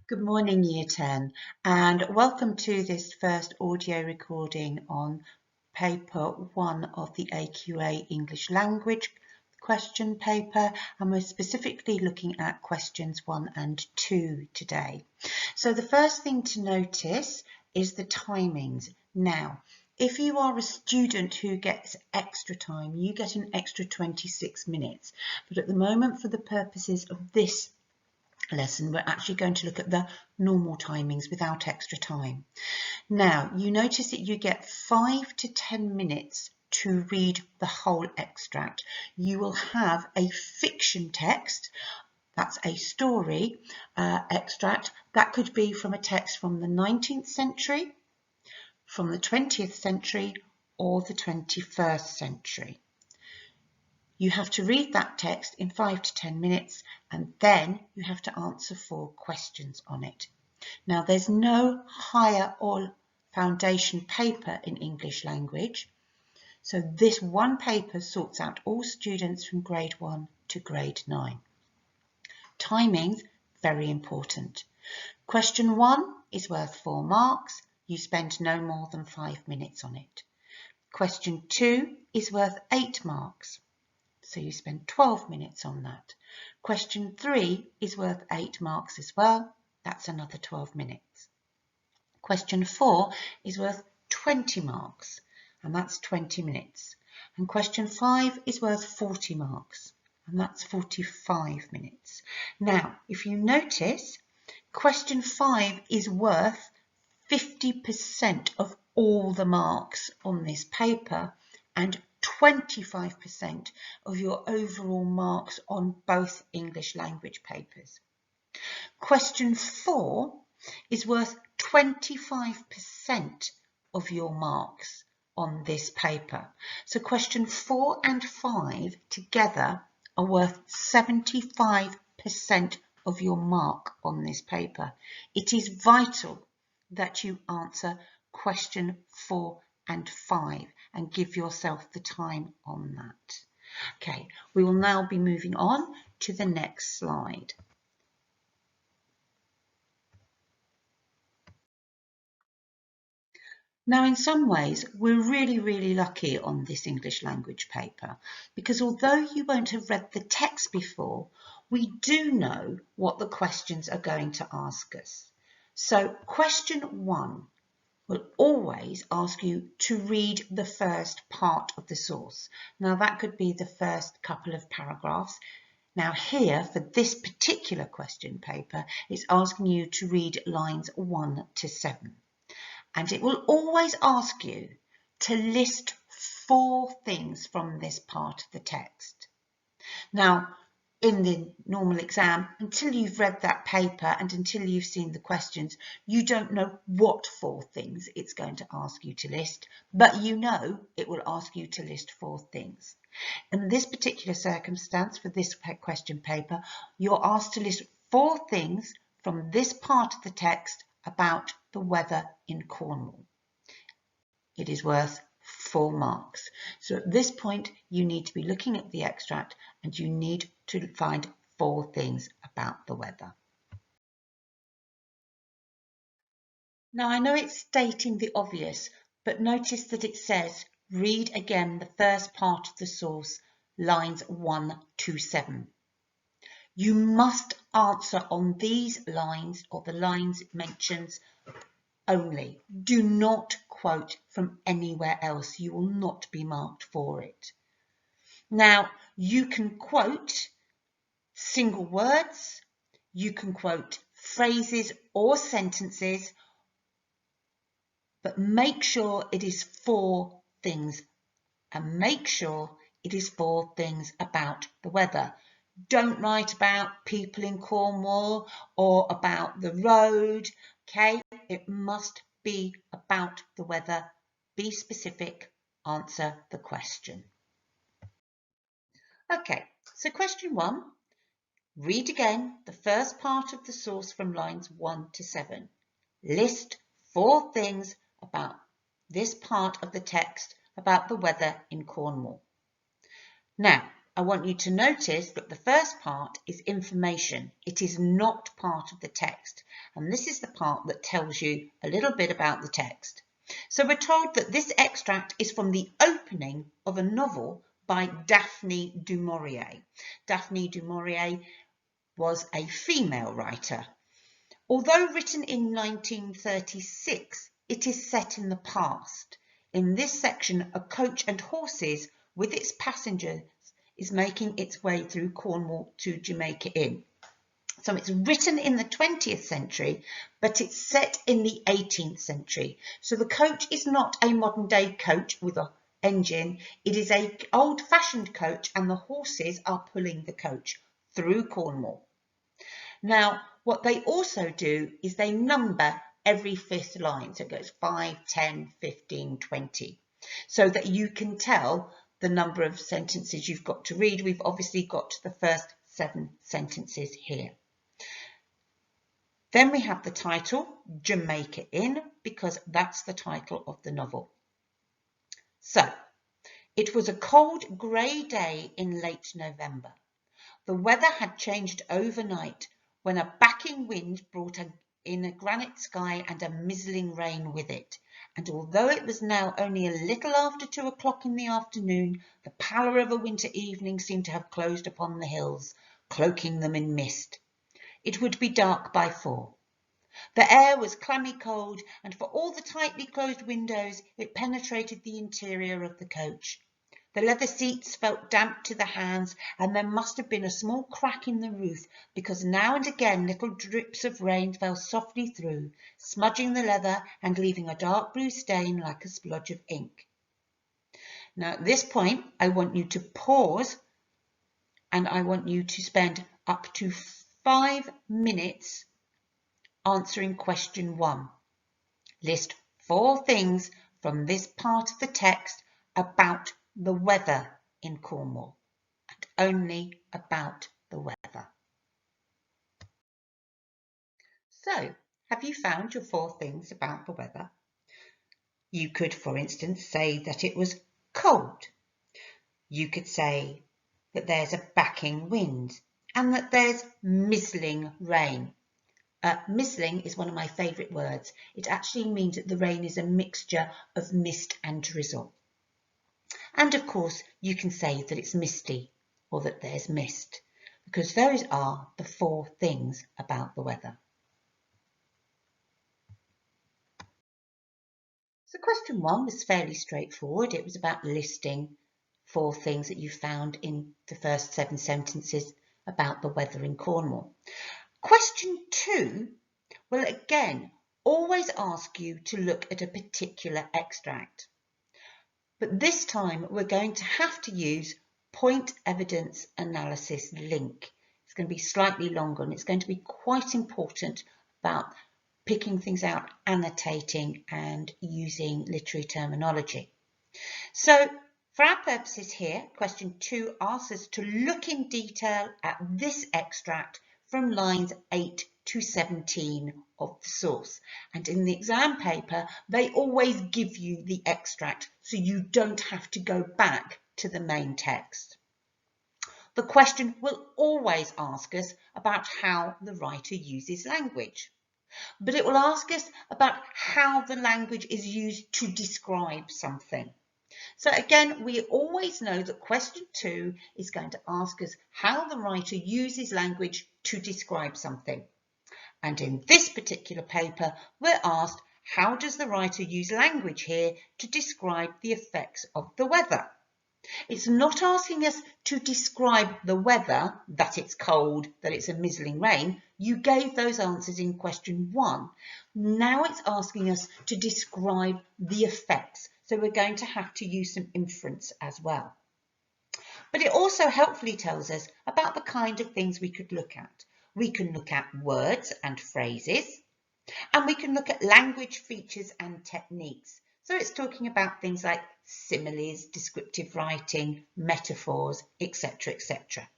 Good morning, Year 10, and welcome to this first audio recording on paper 1 of the AQA English Language question paper, and we're specifically looking at questions 1 and 2 today. So the first thing to notice is the timings. Now, if you are a student who gets extra time, you get an extra 26 minutes, but at the moment, for the purposes of this lesson, we're actually going to look at the normal timings without extra time. Now, you notice that you get 5 to 10 minutes to read the whole extract. You will have a fiction text, that's a story extract, that could be from a text from the 19th century, from the 20th century, or the 21st century. You have to read that text in 5 to 10 minutes, and then you have to answer 4 questions on it. Now, there's no higher or foundation paper in English language, so this one paper sorts out all students from grade 1 to grade 9. Timings, very important. Question 1 is worth 4 marks. You spend no more than 5 minutes on it. Question 2 is worth 8 marks. So you spend 12 minutes on that. Question 3 is worth 8 marks as well. That's another 12 minutes. Question 4 is worth 20 marks, and that's 20 minutes. And question 5 is worth 40 marks, and that's 45 minutes. Now, if you notice, question 5 is worth 50% of all the marks on this paper and 25% of your overall marks on both English language papers. Question 4 is worth 25% of your marks on this paper. So question 4 and 5 together are worth 75% of your mark on this paper. It is vital that you answer question 4 and 5 and give yourself the time on that. Okay, we will now be moving on to the next slide. Now, in some ways, we're really lucky on this English language paper, because although you won't have read the text before, we do know what the questions are going to ask us. So question 1 will always ask you to read the first part of the source. Now, that could be the first couple of paragraphs. Now here, for this particular question paper, it's asking you to read lines 1 to 7. And it will always ask you to list 4 things from this part of the text. Now, in the normal exam, until you've read that paper and until you've seen the questions, you don't know what 4 things it's going to ask you to list, but you know it will ask you to list 4 things. In this particular circumstance, for this question paper, you're asked to list 4 things from this part of the text about the weather in Cornwall. It is worth 4 marks. So at this point, you need to be looking at the extract and you need to find 4 things about the weather. Now, I know it's stating the obvious, but notice that it says, read again the first part of the source, lines 1 to 7. You must answer on these lines or the lines it mentions only. Do not quote from anywhere else. You will not be marked for it. Now, you can quote single words, you can quote phrases or sentences, but make sure it is 4 things, and make sure it is 4 things about the weather. Don't write about people in Cornwall or about the road, okay? It must be about the weather. Be specific, answer the question. Okay, so question 1, read again the first part of the source from lines 1 to 7. List 4 things about this part of the text about the weather in Cornwall. Now, I want you to notice that the first part is information. It is not part of the text. And this is the part that tells you a little bit about the text. So we're told that this extract is from the opening of a novel by Daphne du Maurier. Daphne du Maurier was a female writer. Although written in 1936, it is set in the past. In this section, a coach and horses with its passengers is making its way through Cornwall to Jamaica Inn. So it's written in the 20th century, but it's set in the 18th century. So the coach is not a modern day coach with an engine. It is an old-fashioned coach, and the horses are pulling the coach through Cornwall. Now, what they also do is they number every fifth line. So it goes 5, 10, 15, 20, so that you can tell the number of sentences you've got to read. We've obviously got the first 7 sentences here. Then we have the title, Jamaica Inn, because that's the title of the novel. So, it was a cold, grey day in late November. The weather had changed overnight when a backing wind brought in a granite sky and a mizzling rain with it. And although it was now only a little after 2 o'clock in the afternoon, the pallor of a winter evening seemed to have closed upon the hills, cloaking them in mist. It would be dark by 4. The air was clammy cold, and for all the tightly closed windows, it penetrated the interior of the coach. The leather seats felt damp to the hands, and there must have been a small crack in the roof, because now and again little drips of rain fell softly through, smudging the leather and leaving a dark blue stain like a splodge of ink. Now at this point, I want you to pause, and I want you to spend up to 5 minutes answering question 1. List 4 things from this part of the text about the weather in Cornwall, and only about the weather. So, have you found your 4 things about the weather? You could, for instance, say that it was cold. You could say that there's a backing wind and that there's mizzling rain. Mizzling is one of my favourite words. It actually means that the rain is a mixture of mist and drizzle. And of course, you can say that it's misty or that there's mist, because those are the 4 things about the weather. So question 1 was fairly straightforward. It was about listing 4 things that you found in the first 7 sentences about the weather in Cornwall. Question 2 will again always ask you to look at a particular extract. But this time we're going to have to use point evidence analysis link. It's going to be slightly longer, and it's going to be quite important about picking things out, annotating and using literary terminology. So for our purposes here, question 2 asks us to look in detail at this extract from lines 8 to 17 of the source. And in the exam paper, they always give you the extract, so you don't have to go back to the main text. The question will always ask us about how the writer uses language, but it will ask us about how the language is used to describe something. So again, we always know that question 2 is going to ask us how the writer uses language to describe something. And in this particular paper, we're asked, how does the writer use language here to describe the effects of the weather? It's not asking us to describe the weather, that it's cold, that it's a mizzling rain. You gave those answers in question 1. Now it's asking us to describe the effects. So we're going to have to use some inference as well. But it also helpfully tells us about the kind of things we could look at. We can look at words and phrases, and we can look at language features and techniques. So it's talking about things like similes, descriptive writing, metaphors, etc., etc.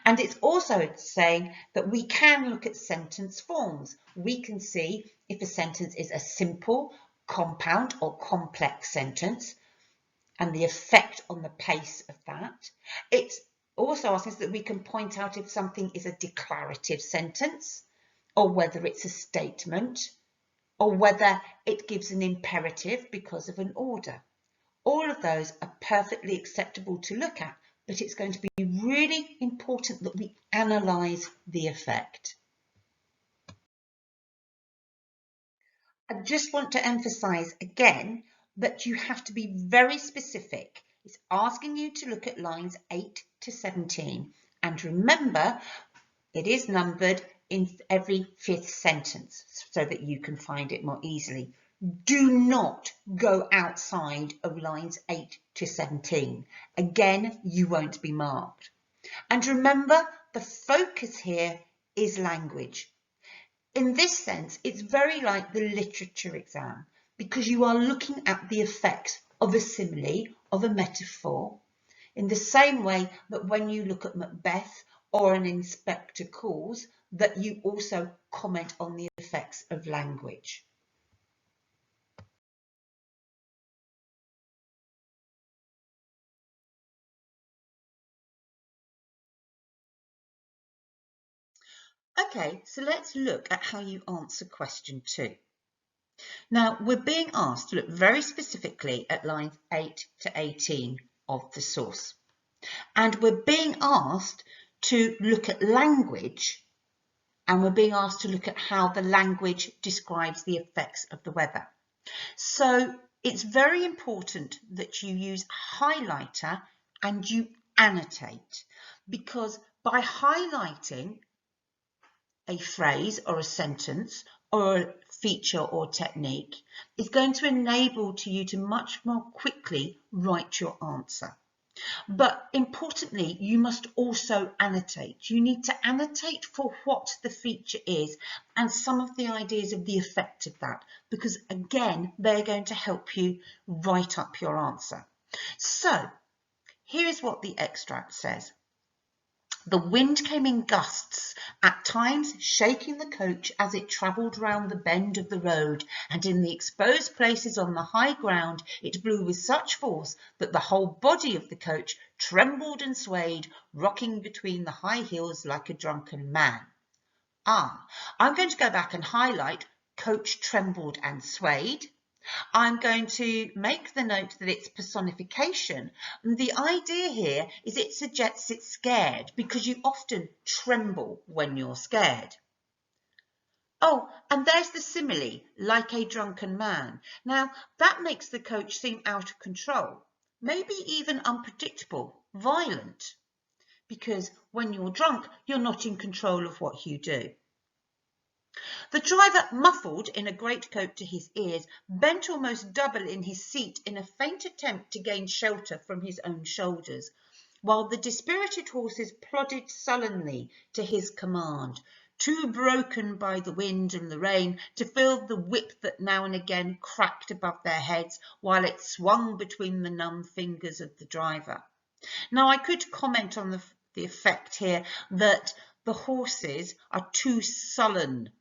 And it's also saying that we can look at sentence forms. We can see if a sentence is a simple, compound or complex sentence and the effect on the pace of that. It's also asks us that we can point out if something is a declarative sentence, or whether it's a statement, or whether it gives an imperative because of an order. All of those are perfectly acceptable to look at, but it's going to be really important that we analyse the effect. I just want to emphasise again that you have to be very specific. It's asking you to look at lines 8 to 17. And remember, it is numbered in every 5th sentence so that you can find it more easily. Do not go outside of lines 8 to 17. Again, you won't be marked. And remember, the focus here is language. In this sense, it's very like the literature exam because you are looking at the effects of a simile, of a metaphor, in the same way that when you look at Macbeth or an inspector calls, that you also comment on the effects of language. Okay, so let's look at how you answer question 2. Now, we're being asked to look very specifically at lines 8 to 18 of the source. And we're being asked to look at language, and we're being asked to look at how the language describes the effects of the weather. So it's very important that you use a highlighter and you annotate, because by highlighting a phrase or a sentence or a feature or technique is going to enable you to much more quickly write your answer. But importantly, you must also annotate. You need to annotate for what the feature is and some of the ideas of the effect of that, because again, they're going to help you write up your answer. So here's what the extract says. The wind came in gusts, at times shaking the coach as it travelled round the bend of the road, and in the exposed places on the high ground it blew with such force that the whole body of the coach trembled and swayed, rocking between the high heels like a drunken man. I'm going to go back and highlight coach trembled and swayed. I'm going to make the note that it's personification. And the idea here is it suggests it's scared because you often tremble when you're scared. Oh, and there's the simile, like a drunken man. Now, that makes the coach seem out of control, maybe even unpredictable, violent, because when you're drunk, you're not in control of what you do. The driver, muffled in a greatcoat to his ears, bent almost double in his seat in a faint attempt to gain shelter from his own shoulders, while the dispirited horses plodded sullenly to his command, too broken by the wind and the rain to feel the whip that now and again cracked above their heads while it swung between the numb fingers of the driver. Now, I could comment on the effect here that the horses are too sullen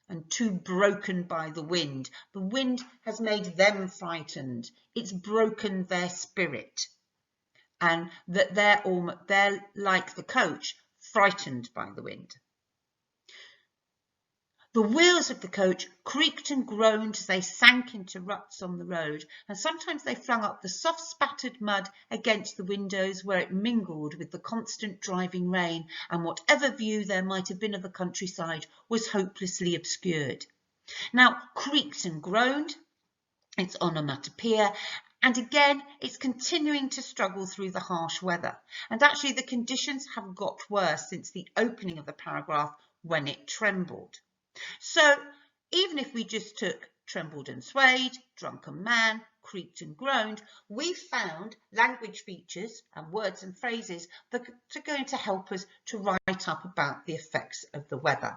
and too broken by the wind. The wind has made them frightened. It's broken their spirit. And that they're like the coach, frightened by the wind. The wheels of the coach creaked and groaned as they sank into ruts on the road, and sometimes they flung up the soft spattered mud against the windows where it mingled with the constant driving rain, and whatever view there might have been of the countryside was hopelessly obscured. Now, creaked and groaned, it's onomatopoeia, and again, it's continuing to struggle through the harsh weather. And actually, the conditions have got worse since the opening of the paragraph when it trembled. So even if we just took trembled and swayed, drunken man, creaked and groaned, we found language features and words and phrases that are going to help us to write up about the effects of the weather.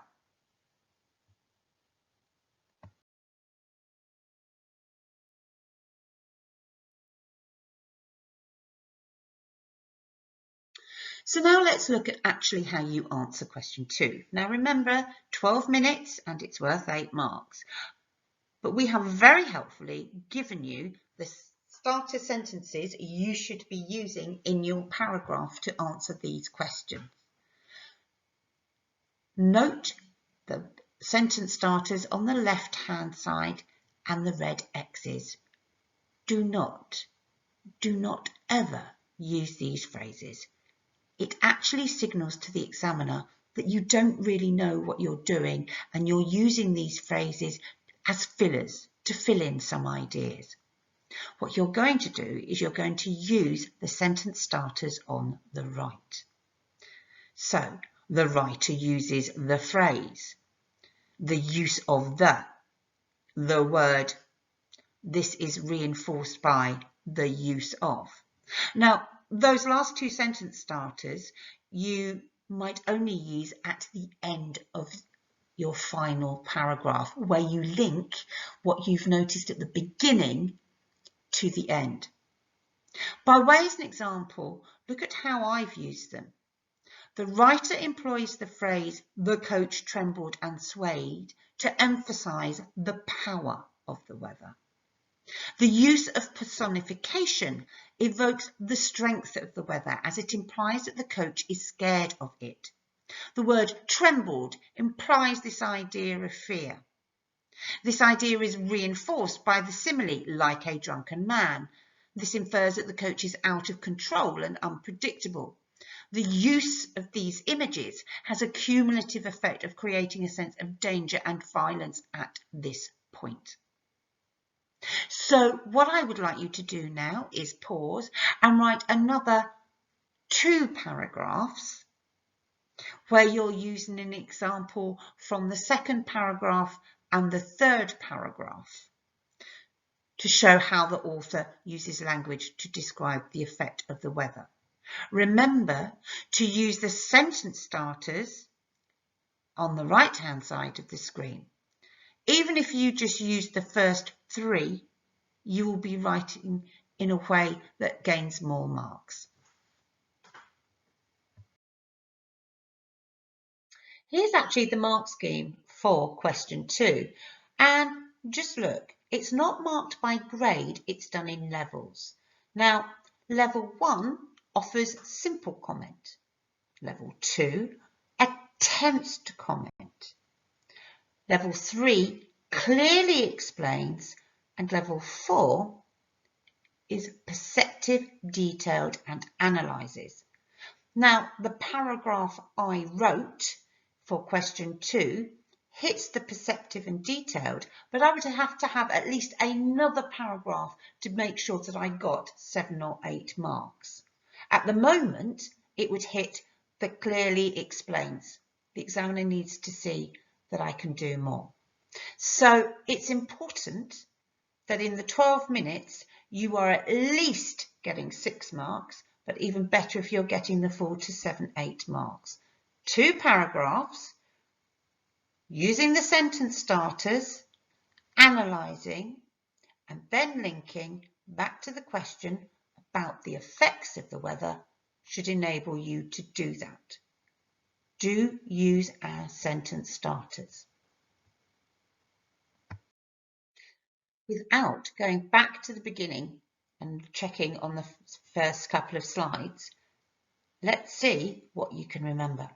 So now let's look at actually how you answer question 2. Now remember, 12 minutes and it's worth 8 marks. But we have very helpfully given you the starter sentences you should be using in your paragraph to answer these questions. Note the sentence starters on the left-hand side and the red X's. Do not ever use these phrases. It actually signals to the examiner that you don't really know what you're doing and you're using these phrases as fillers to fill in some ideas. What you're going to do is you're going to use the sentence starters on the right. So the writer uses the phrase, the use of the word. This is reinforced by the use of. Now, those last two sentence starters you might only use at the end of your final paragraph, where you link what you've noticed at the beginning to the end. By way of an example, look at how I've used them. The writer employs the phrase, the coach trembled and swayed, to emphasize the power of the weather. The use of personification evokes the strength of the weather, as it implies that the coach is scared of it. The word trembled implies this idea of fear. This idea is reinforced by the simile, like a drunken man. This infers that the coach is out of control and unpredictable. The use of these images has a cumulative effect of creating a sense of danger and violence at this point. So what I would like you to do now is pause and write another 2 paragraphs where you're using an example from the 2nd paragraph and the 3rd paragraph to show how the author uses language to describe the effect of the weather. Remember to use the sentence starters on the right-hand side of the screen. Even if you just use the first 3, you will be writing in a way that gains more marks. Here's actually the mark scheme for question 2. And just look, it's not marked by grade, it's done in levels. Now, level 1 offers simple comment. Level 2 attempts to comment. Level 3 clearly explains, and level 4 is perceptive, detailed, and analyses. Now, the paragraph I wrote for question 2 hits the perceptive and detailed, but I would have to have at least another paragraph to make sure that I got 7 or 8 marks. At the moment, it would hit the clearly explains. The examiner needs to see that I can do more. So it's important that in the 12 minutes, you are at least getting 6 marks, but even better if you're getting the full to 7, 8 marks. 2 paragraphs, using the sentence starters, analysing, and then linking back to the question about the effects of the weather should enable you to do that. Do use our sentence starters. Without going back to the beginning and checking on the first couple of slides, let's see what you can remember.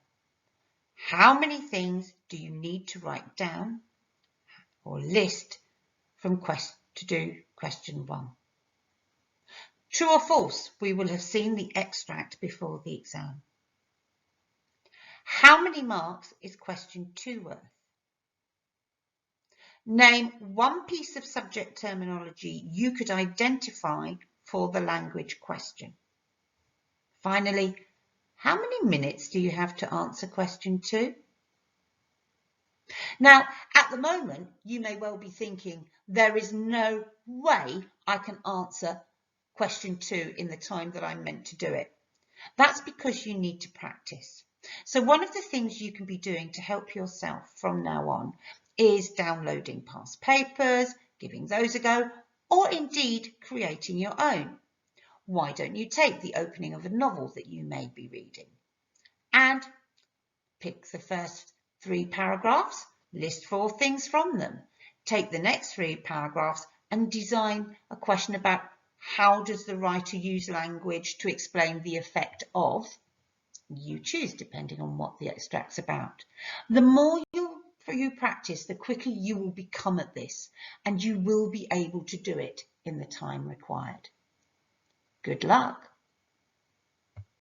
How many things do you need to write down or list from to do question 1? True or false? We will have seen the extract before the exam. How many marks is question 2 worth? Name one piece of subject terminology you could identify for the language question. Finally, how many minutes do you have to answer question 2? Now, at the moment, you may well be thinking, there is no way I can answer question 2 in the time that I'm meant to do it. That's because you need to practice. So one of the things you can be doing to help yourself from now on is downloading past papers, giving those a go, or indeed creating your own. Why don't you take the opening of a novel that you may be reading and pick the first 3 paragraphs, list 4 things from them. Take the next 3 paragraphs and design a question about How does the writer use language to explain the effect of? You choose, depending on what the extract's about. The more you practice, the quicker you will become at this, and you will be able to do it in the time required. Good luck.